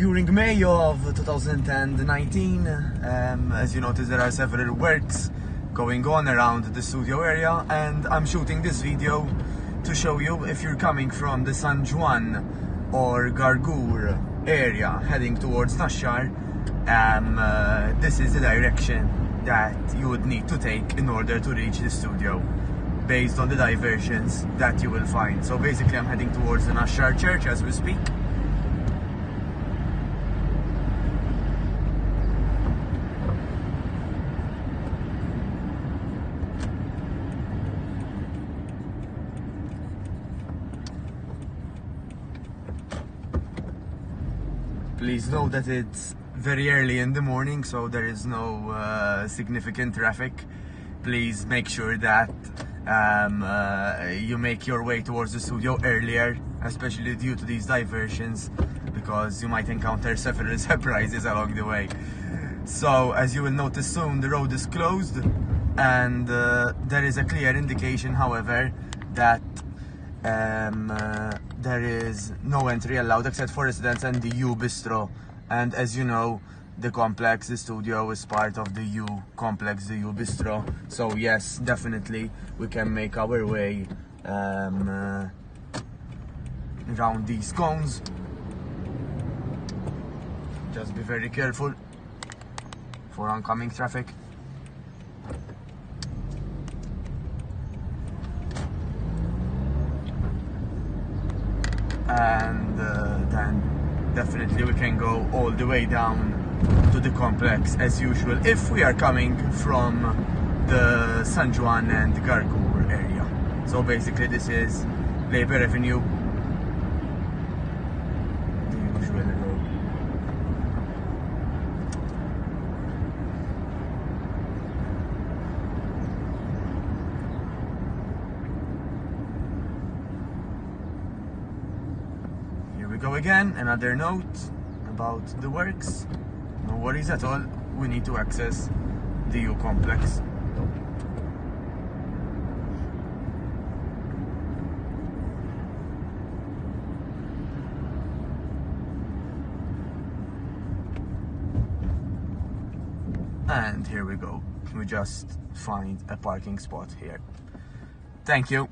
During May of 2019, as you notice, there are several works going on around the studio area, and I'm shooting this video to show you, if you're coming from the Gwann or Gargur area heading towards Nashar, this is the direction that you would need to take in order to reach the studio, based on the diversions that you will find. So basically I'm heading towards the Nashar church as we speak. Please note that it's very early in the morning, so there is no significant traffic. Please make sure that you make your way towards the studio earlier, especially due to these diversions, because you might encounter several surprises along the way. So as you will notice soon, the road is closed, and there is a clear indication, however, that there is no entry allowed except for residents and the U Bistro. And as you know, the complex, the studio, is part of the U complex, the U Bistro. So yes, definitely we can make our way around these cones. Just be very careful for oncoming traffic. And then definitely we can go all the way down to the complex as usual, if we are coming from the Gwann and Gargur area. So basically this is Labour Avenue, the usual road. Go again, another note about the works. No worries at all, we need to access the U complex. And here we go, we just find a parking spot here. Thank you.